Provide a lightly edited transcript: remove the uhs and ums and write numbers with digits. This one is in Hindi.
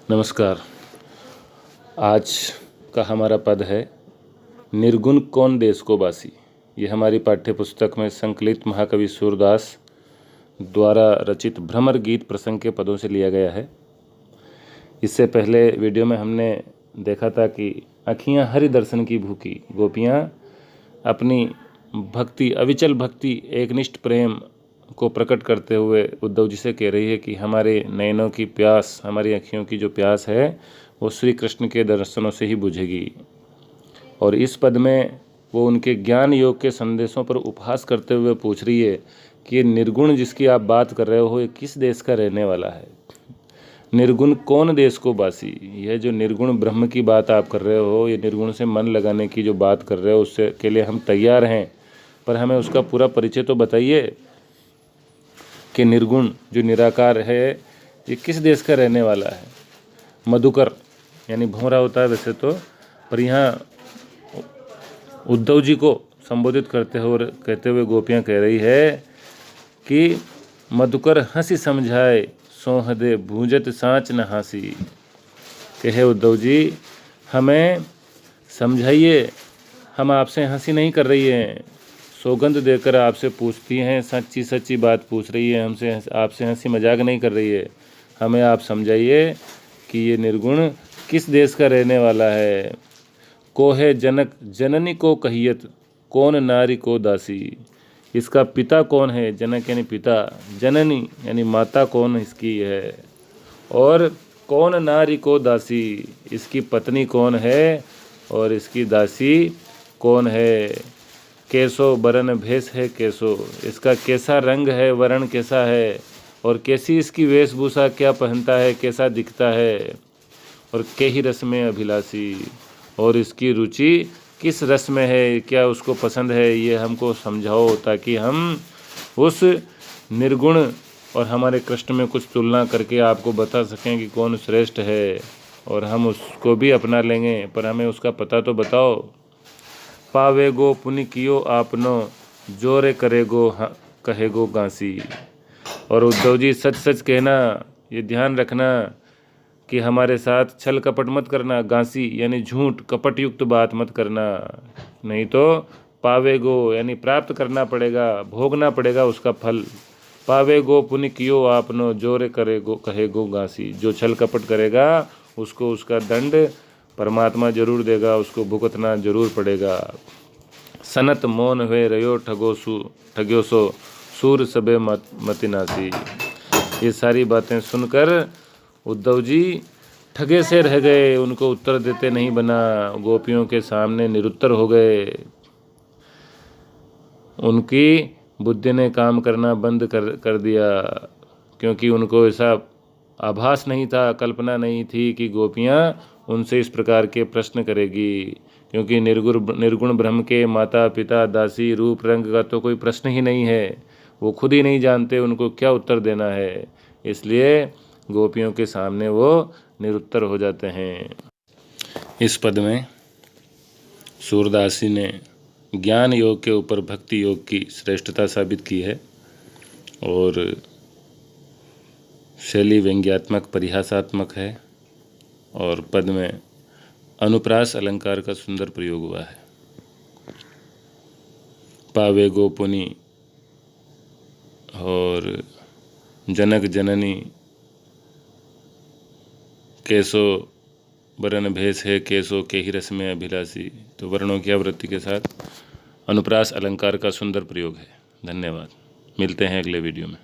नमस्कार। आज का हमारा पद है निर्गुण कौन देश को बासी। ये हमारी पाठ्य पुस्तक में संकलित महाकवि सूरदास द्वारा रचित भ्रमर गीत प्रसंग के पदों से लिया गया है। इससे पहले वीडियो में हमने देखा था कि अखियाँ हरि दर्शन की भूखी गोपियाँ अपनी भक्ति, अविचल भक्ति, एकनिष्ठ प्रेम को प्रकट करते हुए उद्धव जी से कह रही है कि हमारे नयनों की प्यास, हमारी अखियों की जो प्यास है वो श्री कृष्ण के दर्शनों से ही बुझेगी। और इस पद में वो उनके ज्ञान योग के संदेशों पर उपहास करते हुए पूछ रही है कि ये निर्गुण जिसकी आप बात कर रहे हो ये किस देश का रहने वाला है। निर्गुण कौन देश को बासी। यह जो निर्गुण ब्रह्म की बात आप कर रहे हो, ये निर्गुण से मन लगाने की जो बात कर रहे हो, उससे के लिए हम तैयार हैं, पर हमें उसका पूरा परिचय तो बताइए कि निर्गुण जो निराकार है ये किस देश का रहने वाला है। मधुकर यानी भंवरा होता है वैसे तो, पर यहाँ उद्धव जी को संबोधित कहते हुए गोपियाँ कह रही है कि मधुकर हंसी समझाए सोहदे भूंजत सांच न हासी। कहे उद्धव जी हमें समझाइए, हम आपसे हंसी नहीं कर रही हैं, सौगंध देकर आपसे पूछती हैं, सच्ची सच्ची बात पूछ रही है, हमसे आपसे हंसी मजाक नहीं कर रही है। हमें आप समझाइए कि ये निर्गुण किस देश का रहने वाला है। को है जनक जननी को कहियत, कौन नारी को दासी। इसका पिता कौन है, जनक यानी पिता, जननी यानी माता कौन इसकी है, और कौन नारी को दासी, इसकी पत्नी कौन है और इसकी दासी कौन है। कैसो बरन भेष है कैसो, इसका कैसा रंग है, वर्ण कैसा है, और कैसी इसकी वेशभूषा, क्या पहनता है, कैसा दिखता है। और के ही रस में अभिलाषी, और इसकी रुचि किस रस में है, क्या उसको पसंद है, ये हमको समझाओ ताकि हम उस निर्गुण और हमारे कृष्ण में कुछ तुलना करके आपको बता सकें कि कौन श्रेष्ठ है, और हम उसको भी अपना लेंगे, पर हमें उसका पता तो बताओ। पावेगो पुनि कियो आपनो, जोरे करेगो कहेगो गांसी। और उद्धव जी सच सच कहना, ये ध्यान रखना कि हमारे साथ छल कपट मत करना, गांसी यानी झूठ कपट युक्त बात मत करना, नहीं तो पावेगो यानी प्राप्त करना पड़ेगा, भोगना पड़ेगा उसका फल। पावेगो पुनि कियो आपनो, जोरे करेगो कहेगो गांसी। जो छल कपट करेगा उसको उसका दंड परमात्मा जरूर देगा, उसको भुगतना जरूर पड़ेगा। सनत मौन हुए रयो ठग्यो सो, सूर सबे मतिनासी। ये सारी बातें सुनकर उद्धव जी ठगे से रह गए, उनको उत्तर देते नहीं बना, गोपियों के सामने निरुत्तर हो गए। उनकी बुद्धि ने काम करना बंद कर दिया, क्योंकि उनको ऐसा आभास नहीं था, कल्पना नहीं थी कि गोपियाँ उनसे इस प्रकार के प्रश्न करेगी, क्योंकि निर्गुण ब्रह्म के माता पिता दासी रूप रंग का तो कोई प्रश्न ही नहीं है। वो खुद ही नहीं जानते उनको क्या उत्तर देना है, इसलिए गोपियों के सामने वो निरुत्तर हो जाते हैं। इस पद में सूरदास जी ने ज्ञान योग के ऊपर भक्ति योग की श्रेष्ठता साबित की है, और शैली व्यंग्यात्मक परिहासात्मक है, और पद में अनुप्रास अलंकार का सुंदर प्रयोग हुआ है। पावेगो पुनि और जनक जननी, कैसो बरन भेष है कैसो, के ही रस में अभिलाषी। तो वर्णों की आवृत्ति के साथ अनुप्रास अलंकार का सुंदर प्रयोग है। धन्यवाद। मिलते हैं अगले वीडियो में।